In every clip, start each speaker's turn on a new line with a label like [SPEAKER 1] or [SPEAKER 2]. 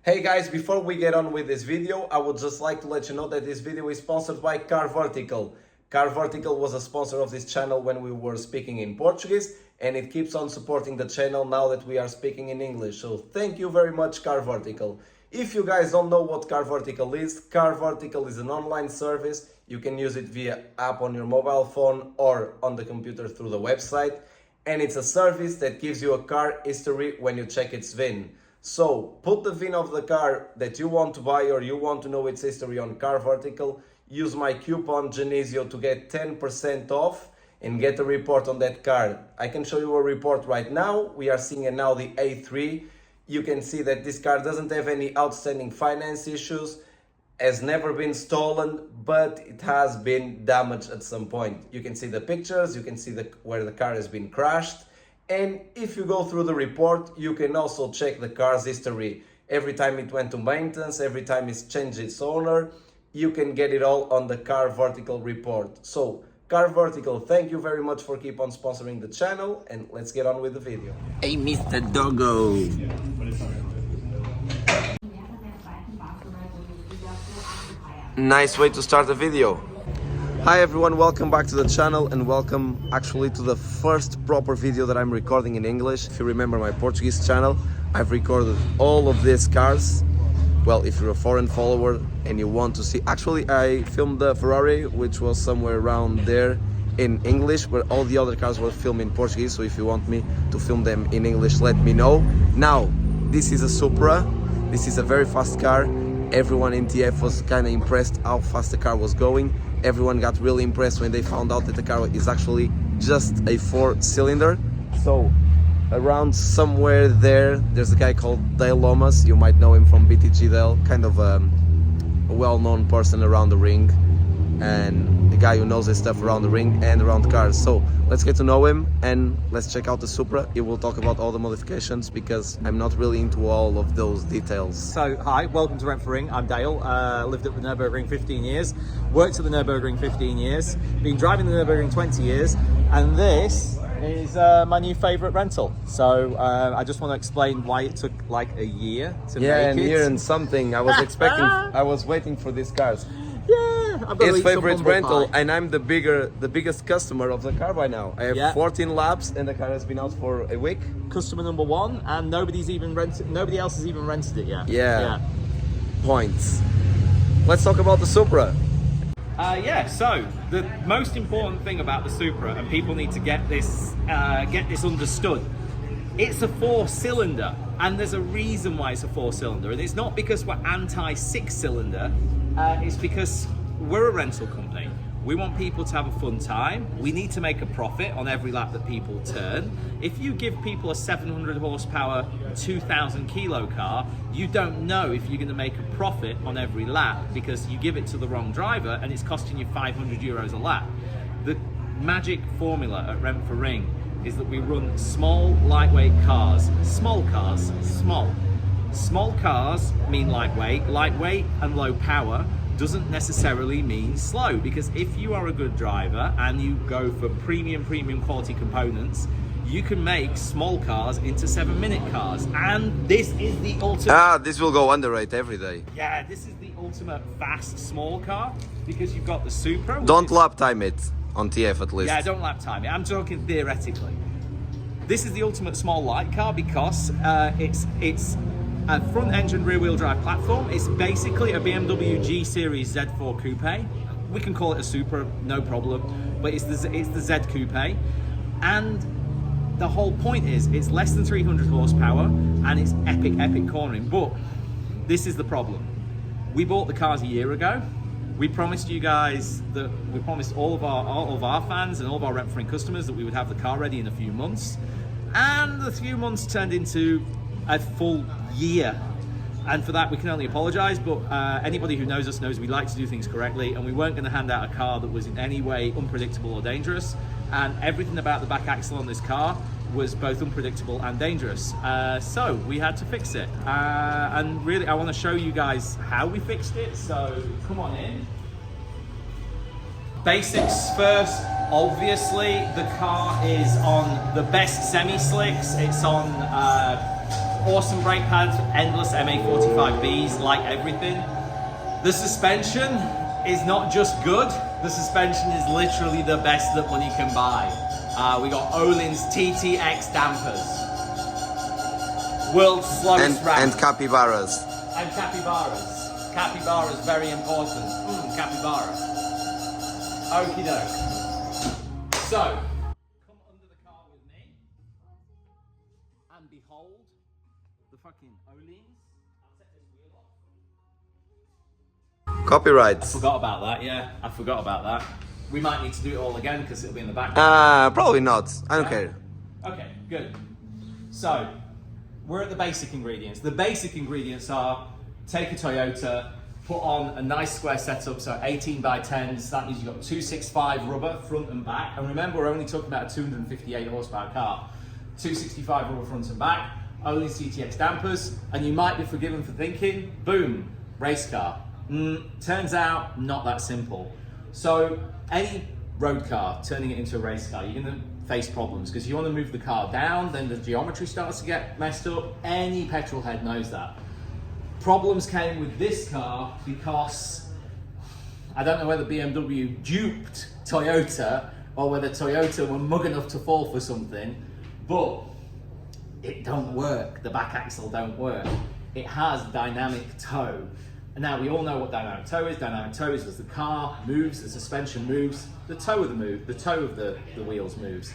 [SPEAKER 1] Hey guys, before we get on with this video, I would just like to let you know that this video is sponsored by Car Vertical. Car Vertical was a sponsor of this channel when we were speaking in Portuguese, and it keeps on supporting the channel now that we are speaking in English. So thank you very much, Car Vertical. If you guys don't know what Car Vertical is an online service. You can use it via app on your mobile phone or on the computer through the website. And it's a service that gives you a car history when you check its VIN. So put the VIN of the car that you want to buy or you want to know its history on Car Vertical. Use my coupon Genesio to get 10% off and get a report on that car. I can show you a report right now. We are seeing an Audi A3. You can see that this car doesn't have any outstanding finance issues, has never been stolen, but it has been damaged at some point. You can see the pictures, you can see where the car has been crashed. And if you go through the report, you can also check the car's history. Every time it went to maintenance, every time it's changed its owner, you can get it all on the Car Vertical report. So, Car Vertical, thank you very much for keep on sponsoring the channel, and let's get on with the video.
[SPEAKER 2] Hey, Mr. Doggo.
[SPEAKER 1] Nice way to start a video. Hi everyone, welcome back to the channel and welcome actually to the first proper video that I'm recording in English. If you remember my Portuguese channel, I've recorded all of these cars. Well, if you're a foreign follower and you want to see, actually I filmed the Ferrari, which was somewhere around there in English, but all the other cars were filmed in Portuguese. So if you want me to film them in English, let me know. Now, this is a Supra. This is a very fast car. Everyone in TF was kind of impressed how fast the car was going. Everyone got really impressed when they found out that the car is actually just a 4-cylinder. So around somewhere there's a guy called Dale Lomas. You might know him from BTG Dale, kind of a well-known person around the ring and the guy who knows his stuff around the ring and around cars. So let's get to know him and let's check out the Supra. He will talk about all the modifications because I'm not really into all of those details.
[SPEAKER 3] So hi, welcome to Rent for Ring. I'm Dale. Lived at the Nürburgring 15 years, worked at the Nürburgring 15 years, been driving the Nürburgring 20 years, and this is my new favourite rental. So I just want to explain why it took like a year to make it.
[SPEAKER 1] Yeah, a year and something. I was waiting for these cars.
[SPEAKER 3] Yeah,
[SPEAKER 1] His favorite rental, and I'm the biggest customer of the car by now. I have 14 laps, and the car has been out for a week.
[SPEAKER 3] Customer number one, and nobody else has even rented it yet.
[SPEAKER 1] Yeah. Points. Let's talk about the Supra.
[SPEAKER 3] So the most important thing about the Supra, and people need to get this understood, it's a 4-cylinder, and there's a reason why it's a 4-cylinder, and it's not because we're anti-6-cylinder. It's because we're a rental company. We want people to have a fun time. We need to make a profit on every lap that people turn. If you give people a 700 horsepower, 2,000 kilo car, you don't know if you're going to make a profit on every lap because you give it to the wrong driver and it's costing you 500 euros a lap. The magic formula at Rent for Ring is that we run small, lightweight cars. Small cars, small. Small cars mean lightweight. Lightweight and low power doesn't necessarily mean slow, because if you are a good driver and you go for premium quality components, you can make small cars into 7-minute cars. And this is the ultimate...
[SPEAKER 1] This will go underrated every day.
[SPEAKER 3] Yeah, this is the ultimate fast small car, because you've got the Supra.
[SPEAKER 1] Don't lap time it on TF at least.
[SPEAKER 3] Yeah, don't lap time it. I'm talking theoretically. This is the ultimate small light car because it's a front engine rear wheel drive platform. It's basically a BMW G Series Z4 Coupe. We can call it a Supra, no problem, but it's the Z Coupe. And the whole point is it's less than 300 horsepower and it's epic cornering. But this is the problem. We bought the cars a year ago. We promised you guys we promised all of our fans and all of our Rent for Ring customers that we would have the car ready in a few months. And the few months turned into a full year, and for that we can only apologize, but anybody who knows us knows we like to do things correctly, and we weren't going to hand out a car that was in any way unpredictable or dangerous, and everything about the back axle on this car was both unpredictable and dangerous, so we had to fix it, and really I want to show you guys how we fixed it, so come on in. Basics first, obviously the car is on the best semi-slicks. It's on awesome brake pads, endless MA45Bs, like everything. The suspension is not just good, the suspension is literally the best that money can buy. We got Öhlins TTX dampers. World's slowest ramp.
[SPEAKER 2] And capybaras.
[SPEAKER 3] And capybaras. Capybaras, very important. Capybara. Okie doke. So, come under the car with me and behold the fucking Öhlins. I'll take this wheel off.
[SPEAKER 2] Copyrights.
[SPEAKER 3] Forgot about that, yeah. I forgot about that. We might need to do it all again because it'll be in the background.
[SPEAKER 2] Probably not. I don't care.
[SPEAKER 3] Okay, good. So, we're at the basic ingredients. The basic ingredients are take a Toyota, put on a nice square setup, so 18 by 10s. That means you've got 265 rubber front and back. And remember, we're only talking about a 258 horsepower car. 265 rubber front and back, only CTX dampers, and you might be forgiven for thinking, boom, race car. Turns out, not that simple. So, any road car, turning it into a race car, you're gonna face problems because you want to move the car down, then the geometry starts to get messed up. Any petrol head knows that. Problems came with this car because I don't know whether BMW duped Toyota or whether Toyota were mug enough to fall for something, but it don't work. The back axle don't work. It has dynamic toe. And now we all know what dynamic toe is. Dynamic toe is as the car moves, the suspension moves, the toe of the wheels moves.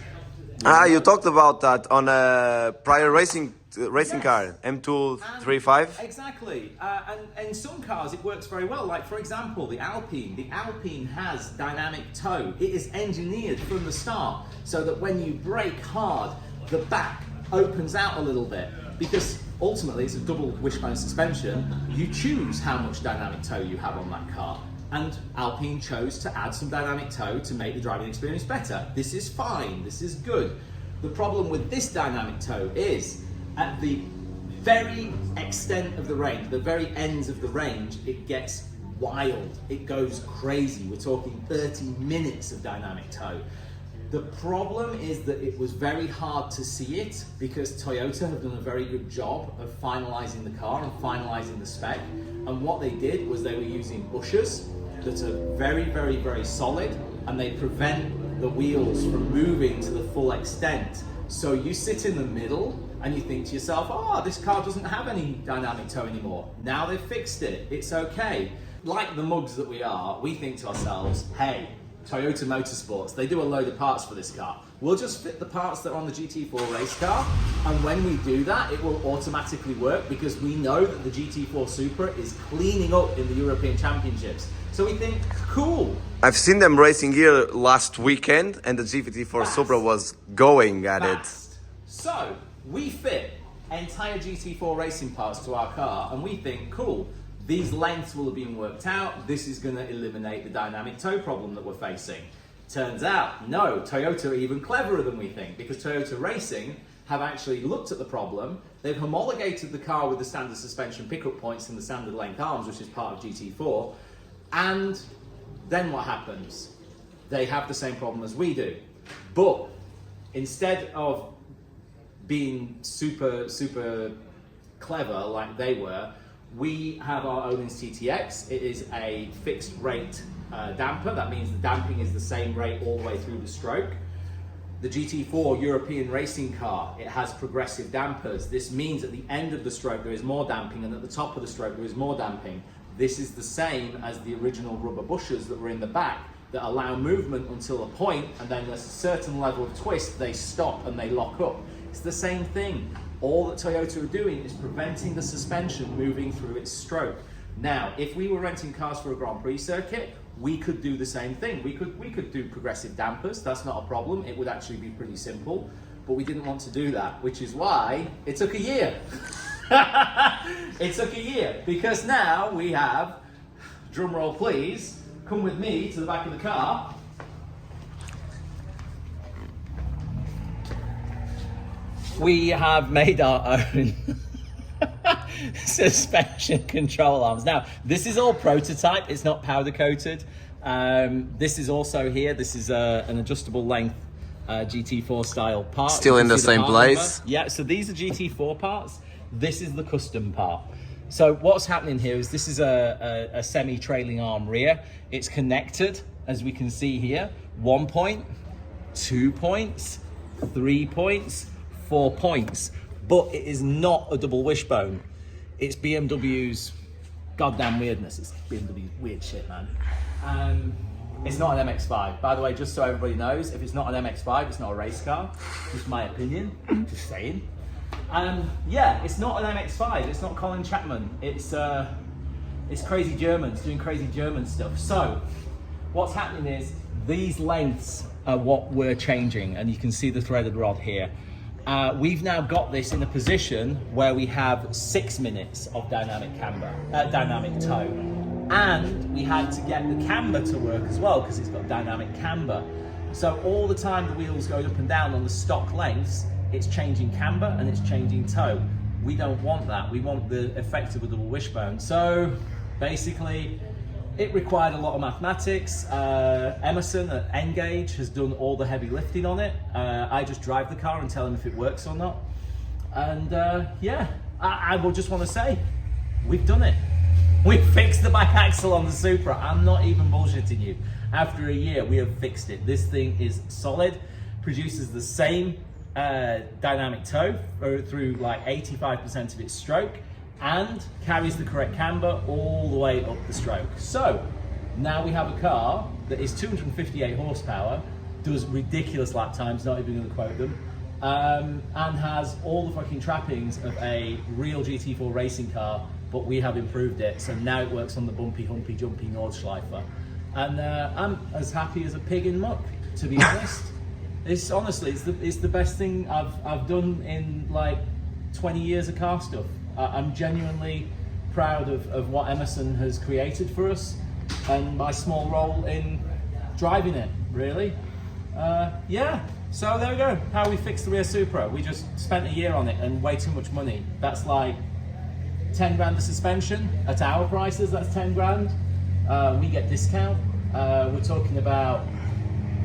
[SPEAKER 2] You talked about that on a prior racing car, M235.
[SPEAKER 3] Exactly. And in some cars it works very well. Like for example, the Alpine. The Alpine has dynamic toe. It is engineered from the start so that when you brake hard, the back opens out a little bit because ultimately it's a double wishbone suspension. You choose how much dynamic toe you have on that car. And Alpine chose to add some dynamic toe to make the driving experience better. This is fine, this is good. The problem with this dynamic toe is at the very extent of the range, the very ends of the range, it gets wild, it goes crazy. We're talking 30 minutes of dynamic toe. The problem is that it was very hard to see it because Toyota have done a very good job of finalizing the car and finalizing the spec. And what they did was they were using bushers that are very, very, very solid, and they prevent the wheels from moving to the full extent. So you sit in the middle and you think to yourself, oh, this car doesn't have any dynamic toe anymore. Now they've fixed it, it's okay. Like the mugs that we are, we think to ourselves, hey, Toyota Motorsports, they do a load of parts for this car. We'll just fit the parts that are on the GT4 race car, and when we do that, it will automatically work because we know that the GT4 Supra is cleaning up in the European Championships. So we think, cool.
[SPEAKER 2] I've seen them racing here last weekend, and the GT4 Supra was going at it.
[SPEAKER 3] So we fit entire GT4 racing parts to our car, and we think, cool. These lengths will have been worked out. This is going to eliminate the dynamic toe problem that we're facing. Turns out, no, Toyota are even cleverer than we think because Toyota Racing have actually looked at the problem. They've homologated the car with the standard suspension pickup points and the standard length arms, which is part of GT4. And then what happens? They have the same problem as we do. But instead of being super, super clever like they were, we have our Öhlins TTX. It is a fixed rate damper. That means the damping is the same rate all the way through the stroke. The GT4 European racing car, it has progressive dampers. This means at the end of the stroke there is more damping and at the top of the stroke there is more damping. This is the same as the original rubber bushers that were in the back that allow movement until a point, and then there's a certain level of twist, they stop and they lock up. It's the same thing. All that Toyota are doing is preventing the suspension moving through its stroke. Now, if we were renting cars for a Grand Prix circuit, we could do the same thing. We could do progressive dampers, that's not a problem. It would actually be pretty simple, but we didn't want to do that, which is why it took a year. It took a year, because now we have, drum roll please, come with me to the back of the car. We have made our own suspension control arms. Now, this is all prototype, it's not powder coated. This is also here, this is an adjustable length GT4 style part.
[SPEAKER 2] Still in the same place?
[SPEAKER 3] Yeah, so these are GT4 parts. This is the custom part. So what's happening here is this is a semi-trailing arm rear. It's connected, as we can see here, 1 point, 2 points, 3 points, 4 points, but it is not a double wishbone. It's BMW's goddamn weirdness. It's BMW's weird shit, man. It's not an MX-5. By the way, just so everybody knows, if it's not an MX-5, it's not a race car. Just my opinion, just saying. Yeah, it's not an MX-5. It's not Colin Chapman. It's crazy Germans doing crazy German stuff. So what's happening is these lengths are what we're changing, and you can see the threaded rod here. We've now got this in a position where we have 6 minutes of dynamic camber, dynamic toe, and we had to get the camber to work as well because it's got dynamic camber. So all the time the wheel's going up and down on the stock lengths, it's changing camber and it's changing toe. We don't want that. We want the effect of a double wishbone. So basically, it required a lot of mathematics. Emerson at Engage has done all the heavy lifting on it. I just drive the car and tell him if it works or not. And yeah, I will just want to say, we've done it. We fixed the back axle on the Supra. I'm not even bullshitting you. After a year, we have fixed it. This thing is solid, produces the same dynamic toe through like 85% of its stroke, and carries the correct camber all the way up the stroke. So now we have a car that is 258 horsepower, does ridiculous lap times, not even going to quote them, and has all the fucking trappings of a real GT4 racing car, but we have improved it. So now it works on the bumpy, humpy, jumpy Nordschleife. And I'm as happy as a pig in muck, to be honest. It's honestly, it's the best thing I've done in like 20 years of car stuff. I'm genuinely proud of what Emerson has created for us and my small role in driving it, really. Yeah, so there we go, how we fixed the rear Supra. We just spent a year on it and way too much money. That's like 10 grand of suspension. At our prices, that's 10 grand. We get discount. We're talking about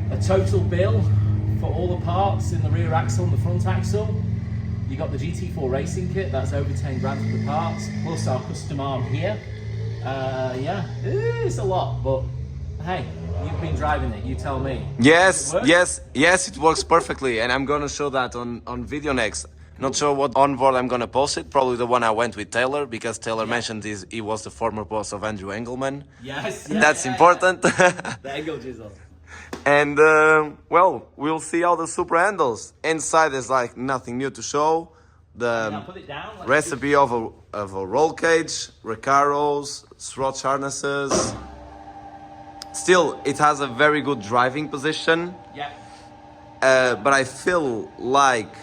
[SPEAKER 3] a total bill for all the parts in the rear axle and the front axle. You got the GT4 racing kit, that's over 10 grand for the parts, plus our custom arm here. Yeah, it's a lot, but hey, you've been driving it, you tell me.
[SPEAKER 2] Yes, yes, it works perfectly, and I'm gonna show that on video next. Not sure what onboard I'm gonna post it, probably the one I went with Taylor, because Taylor mentioned he was the former boss of Andrew Engelman.
[SPEAKER 3] Yes,
[SPEAKER 2] that's important.
[SPEAKER 3] The Engel jizzle.
[SPEAKER 2] And well, we'll see how the Supra handles. Inside there's like nothing new to show. The
[SPEAKER 3] Put it down,
[SPEAKER 2] recipe of a roll cage, Recaros, throttle harnesses. Still, it has a very good driving position.
[SPEAKER 3] Yeah.
[SPEAKER 2] But I feel like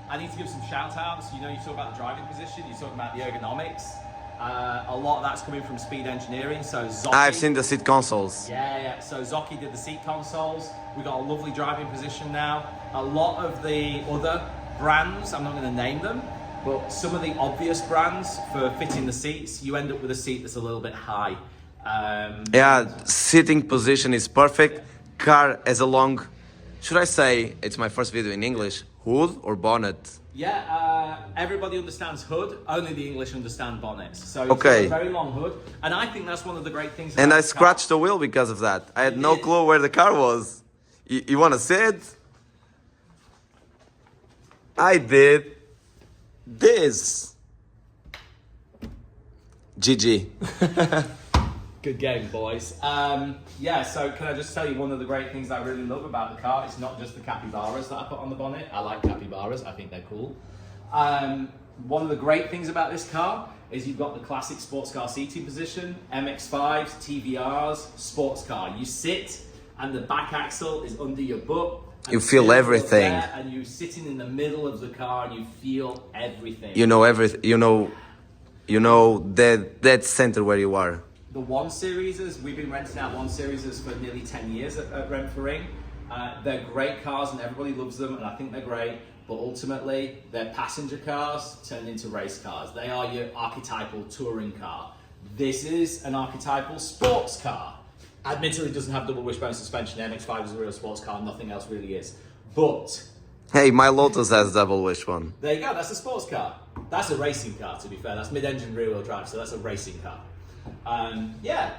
[SPEAKER 3] I need to give some shout outs. You know, you talk about the driving position, you talk about the ergonomics. A lot of that's coming from Speed Engineering, so Zocchi.
[SPEAKER 2] I've seen the seat consoles.
[SPEAKER 3] Yeah, so Zocchi did the seat consoles. We got a lovely driving position now. A lot of the other brands, I'm not going to name them, but some of the obvious brands for fitting the seats, you end up with a seat that's a little bit high.
[SPEAKER 2] Yeah, sitting position is perfect. Car has a long, should I say, it's my first video in English, hood or bonnet?
[SPEAKER 3] Yeah, everybody understands hood, only the English understand bonnets. So
[SPEAKER 2] okay.
[SPEAKER 3] It's a very long hood, and I think that's one of the great things about
[SPEAKER 2] and I
[SPEAKER 3] the
[SPEAKER 2] scratched
[SPEAKER 3] car.
[SPEAKER 2] the wheel because of that. I had no clue where the car was. You want to see it? I did this. GG.
[SPEAKER 3] Good game, boys. Yeah, so can I just tell you one of the great things I really love about the car? It's not just the capybaras that I put on the bonnet. I like capybaras, I think they're cool. One of the great things about this car is you've got the classic sports car seating position, MX-5s, TVRs, sports car. You sit and the back axle is under your butt.
[SPEAKER 2] You feel everything.
[SPEAKER 3] And you're sitting in the middle of the car and you feel everything.
[SPEAKER 2] You know everything. You know that center where you are.
[SPEAKER 3] The 1 Serieses, we've been renting out 1 Serieses for nearly 10 years at Rent4Ring. They're great cars and everybody loves them and I think they're great, but ultimately they're passenger cars turned into race cars. They are your archetypal touring car. This is an archetypal sports car. Admittedly, it doesn't have double wishbone suspension. The MX-5 is a real sports car, nothing else really is. But
[SPEAKER 2] hey, my Lotus has double wishbone.
[SPEAKER 3] there you go, that's a sports car. That's a racing car, to be fair. That's mid-engine rear-wheel drive, so that's a racing car. Yeah.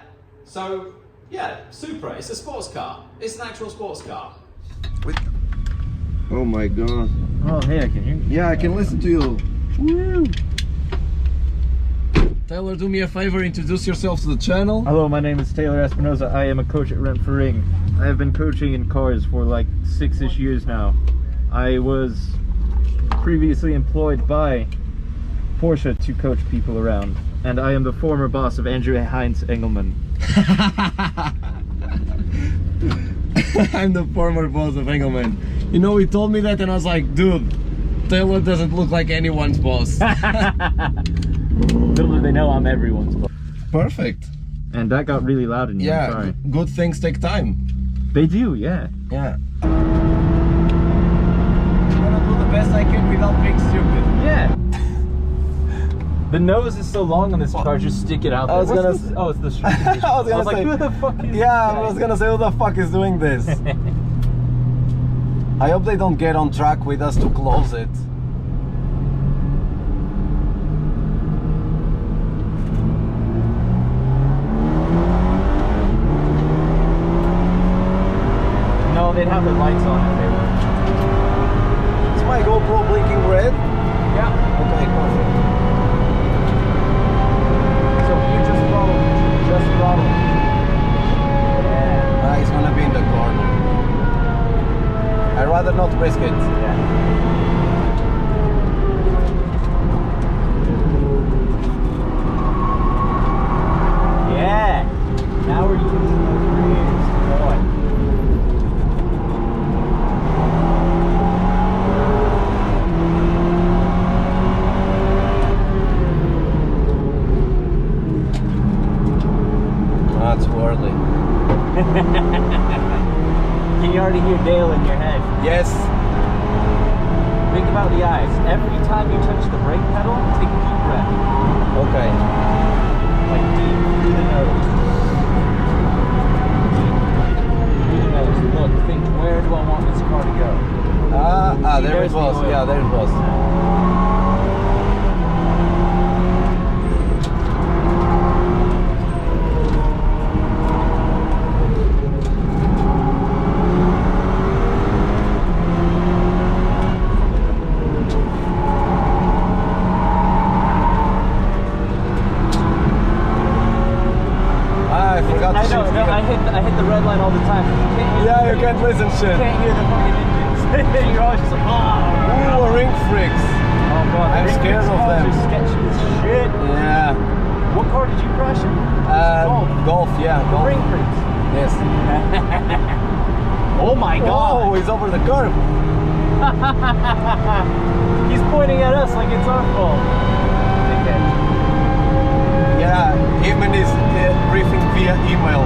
[SPEAKER 3] So yeah, Supra. It's a sports car. It's an actual sports car.
[SPEAKER 1] Oh my god.
[SPEAKER 4] Oh, hey, I can hear you.
[SPEAKER 1] Yeah, I can listen to you.
[SPEAKER 4] Woo!
[SPEAKER 1] Taylor, do me a favor, introduce yourself to the channel.
[SPEAKER 4] Hello, my name is Taylor Espinosa. I am a coach at Nürburgring. I have been coaching in cars for like 6-ish years now. I was previously employed by Porsche to coach people around, and I am the former boss of André Engelman.
[SPEAKER 1] I'm the former boss of Engelman. You know, he told me that and I was like, dude, Taylor doesn't look like anyone's boss.
[SPEAKER 4] Little do they know I'm everyone's boss.
[SPEAKER 1] Perfect.
[SPEAKER 4] And that got really loud in here, I'm
[SPEAKER 1] Yeah,
[SPEAKER 4] sorry.
[SPEAKER 1] good things take time.
[SPEAKER 4] They do, yeah.
[SPEAKER 1] Yeah. I'm gonna do the best I can without being stupid.
[SPEAKER 4] Yeah. The nose is so long on this car, just stick it out there.
[SPEAKER 1] I was
[SPEAKER 4] What's
[SPEAKER 1] gonna
[SPEAKER 4] this? Oh, it's the street.
[SPEAKER 1] I was gonna
[SPEAKER 4] like,
[SPEAKER 1] say,
[SPEAKER 4] who the fuck is
[SPEAKER 1] yeah,
[SPEAKER 4] this guy?
[SPEAKER 1] I was gonna say, who the fuck is doing this? I hope they don't get on track with us to close it.
[SPEAKER 4] No, they'd have the lights on if they were.
[SPEAKER 1] Is my GoPro blinking red?
[SPEAKER 4] Yeah.
[SPEAKER 1] Okay, perfect.
[SPEAKER 4] So you just throttle. Just throttle. Yeah.
[SPEAKER 1] He's gonna be in the corner. I'd rather not risk it.
[SPEAKER 4] Yeah. Yeah. Now we're using those rears. Boy.
[SPEAKER 1] That's whirly.
[SPEAKER 4] Can you already hear Dale in your head?
[SPEAKER 1] Yes.
[SPEAKER 4] Think about the eyes. Every time you touch the brake pedal, take a deep breath.
[SPEAKER 1] Okay.
[SPEAKER 4] Like deep through the nose. Deep through the nose. Look, think, where do I want this car to go? See,
[SPEAKER 1] there it
[SPEAKER 4] there's the
[SPEAKER 1] was.
[SPEAKER 4] oil.
[SPEAKER 1] Yeah, there it was. I forgot to
[SPEAKER 4] I know,
[SPEAKER 1] shift
[SPEAKER 4] no,
[SPEAKER 1] gear.
[SPEAKER 4] I hit the red line all the time. You can't hear
[SPEAKER 1] Yeah,
[SPEAKER 4] the
[SPEAKER 1] you can't listen shit.
[SPEAKER 4] can't hear the fucking engines. You're always just like, oh.
[SPEAKER 1] Ooh, ring freaks.
[SPEAKER 4] Oh god,
[SPEAKER 1] I'm
[SPEAKER 4] ring
[SPEAKER 1] scared
[SPEAKER 4] brakes
[SPEAKER 1] of
[SPEAKER 4] cars
[SPEAKER 1] them.
[SPEAKER 4] are sketchy as shit.
[SPEAKER 1] Yeah.
[SPEAKER 4] What car did you crash in?
[SPEAKER 1] Golf, yeah, golf.
[SPEAKER 4] Ring freaks.
[SPEAKER 1] Yes.
[SPEAKER 4] Oh my god.
[SPEAKER 1] Oh, he's over the curb.
[SPEAKER 4] He's pointing at us like it's our fault. Dickhead.
[SPEAKER 1] Yeah, him and his briefing via email.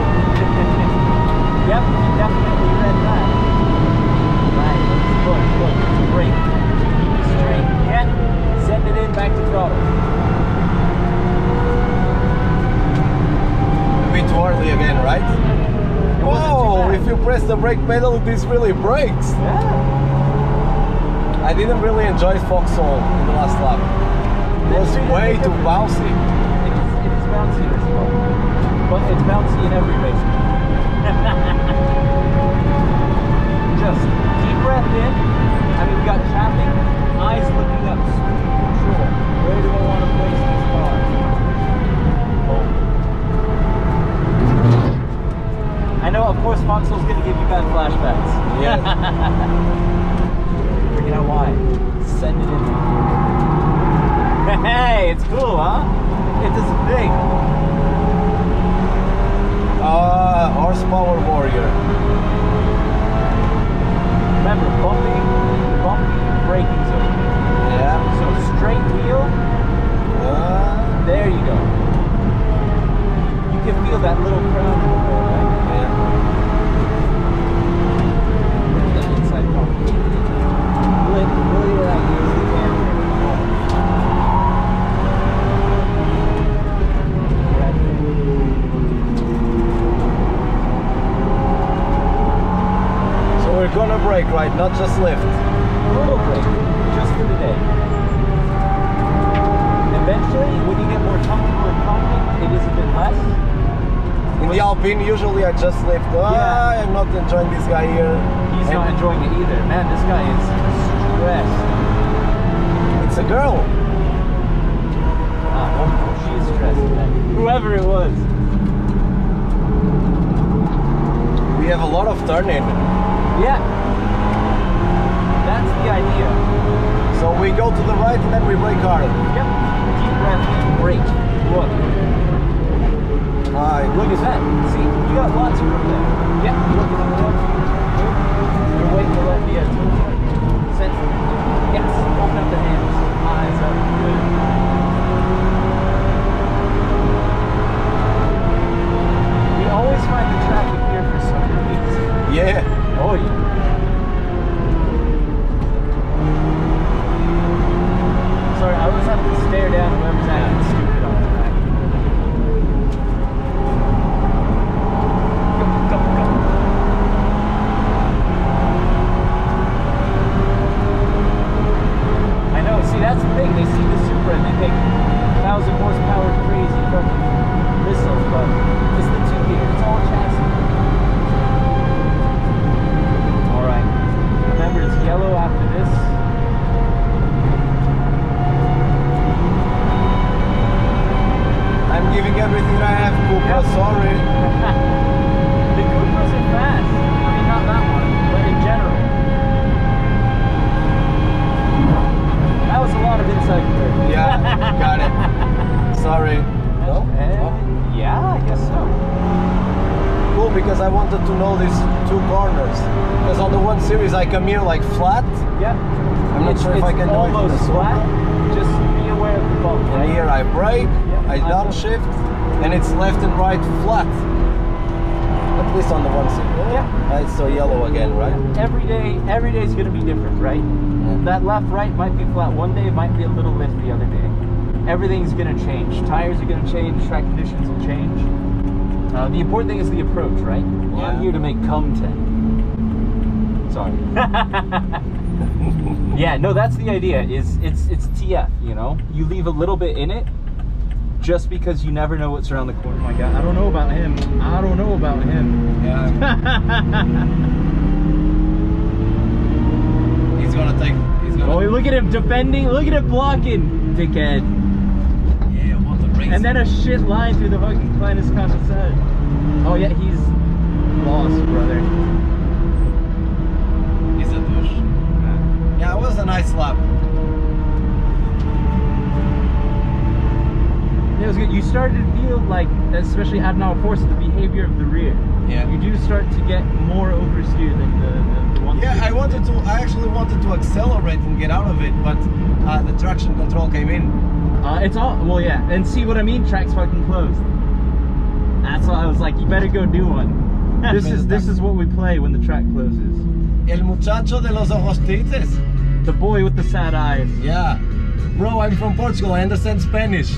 [SPEAKER 4] Yep, he definitely read that. Right, look, brake. Keep it straight. Yeah, send it in, back to throttle.
[SPEAKER 1] A bit too early again, right?
[SPEAKER 4] It wasn't too
[SPEAKER 1] Whoa,
[SPEAKER 4] bad.
[SPEAKER 1] if you press the brake pedal, this really brakes.
[SPEAKER 4] Yeah.
[SPEAKER 1] I didn't really enjoy Foxhole in the last lap. It was way too bouncy.
[SPEAKER 4] It is bouncy as well. But it's bouncy in every race. Just deep breath in. I mean, we got traffic, eyes looking up, speed control. Where do I want to place this car? Oh. I know, of course, Foxhole's going to give you bad flashbacks.
[SPEAKER 1] Yeah.
[SPEAKER 4] You know why? Send it in. Hey, it's cool, huh? It does a thing.
[SPEAKER 1] Horsepower warrior.
[SPEAKER 4] Remember, bumpy braking zone.
[SPEAKER 1] Yeah.
[SPEAKER 4] So straight wheel, there you go. You can feel that little crown in there, right?
[SPEAKER 1] Yeah.
[SPEAKER 4] Look at that inside bump. Really what I use the camera.
[SPEAKER 1] So we're gonna brake, right? Not just lift.
[SPEAKER 4] A little brake, just for the day.
[SPEAKER 1] In the Alpine, usually I just lift.
[SPEAKER 4] Yeah.
[SPEAKER 1] I'm not enjoying this guy here.
[SPEAKER 4] He's not enjoying it either. Man, this guy is stressed.
[SPEAKER 1] It's a girl.
[SPEAKER 4] Oh, she is stressed, man. Whoever it was.
[SPEAKER 1] We have a lot of turning.
[SPEAKER 4] Yeah. That's the idea.
[SPEAKER 1] So we go to the right and then we brake hard.
[SPEAKER 4] Yep. Deep breath, brake. Look. Look at that. See, you got lots of room there. Yeah, look at the left. You're waiting to let the set. Yes, open up the hands. Eyes up. Good. We always find the traffic here for some reason.
[SPEAKER 1] Yeah.
[SPEAKER 4] Oh yeah. Sorry, I always have to stare down whoever's acting stupid on the back. Go. I know, see that's the thing, they see the Supra and they think 1,000 horsepower crazy fucking missiles, but it's the 2-liter, it's all chassis. Alright, remember it's yellow after this.
[SPEAKER 1] I'm giving everything I have, Cupra, sorry.
[SPEAKER 4] The Cupras are fast. I mean, not that one, but in general. That was a lot of inside curve.
[SPEAKER 1] Yeah, got it. Sorry. No?
[SPEAKER 4] Yeah, I guess so.
[SPEAKER 1] Cool, because I wanted to know these two corners. Because on the 1 Series I come here like flat.
[SPEAKER 4] Yeah.
[SPEAKER 1] I'm not sure if I can do it in the
[SPEAKER 4] almost flat.
[SPEAKER 1] Supra.
[SPEAKER 4] Just be aware of the bump, right?
[SPEAKER 1] And here I brake,
[SPEAKER 4] Yeah,
[SPEAKER 1] I downshift, and it's left and right flat. At least on the 1 Series.
[SPEAKER 4] Yeah.
[SPEAKER 1] It's so yellow again, right?
[SPEAKER 4] Every day is going to be different, right? That left-right might be flat one day, it might be a little lift the other day. Everything's going to change. Tires are going to change, track conditions will change. The important thing is the approach, right?
[SPEAKER 1] Yeah.
[SPEAKER 4] I'm here to make content. Sorry. Yeah, no, that's the idea. Is it's TF, you know? You leave a little bit in it just because you never know what's around the corner. Oh my god, I don't know about him. I don't know about him.
[SPEAKER 1] Yeah. He's gonna
[SPEAKER 4] Oh, look at him defending. Look at him blocking, dickhead.
[SPEAKER 1] Yeah, what a race.
[SPEAKER 4] And then a shit line through the fucking Kleines side. Oh yeah, he's lost, brother.
[SPEAKER 1] He's a douche. Yeah, it was a nice lap.
[SPEAKER 4] It was good. You started to feel like, especially at now force, the behavior of the rear.
[SPEAKER 1] Yeah.
[SPEAKER 4] You do start to get more oversteer than the one.
[SPEAKER 1] Yeah, I actually wanted to accelerate and get out of it, but the traction control came in.
[SPEAKER 4] It's all, well yeah, and see what I mean? Track's fucking closed. That's why I was like, you better go do one. This is what we play when the track closes.
[SPEAKER 1] El muchacho de los ojos tristes.
[SPEAKER 4] The boy with the sad eyes.
[SPEAKER 1] Yeah. Bro, I'm from Portugal, I understand Spanish.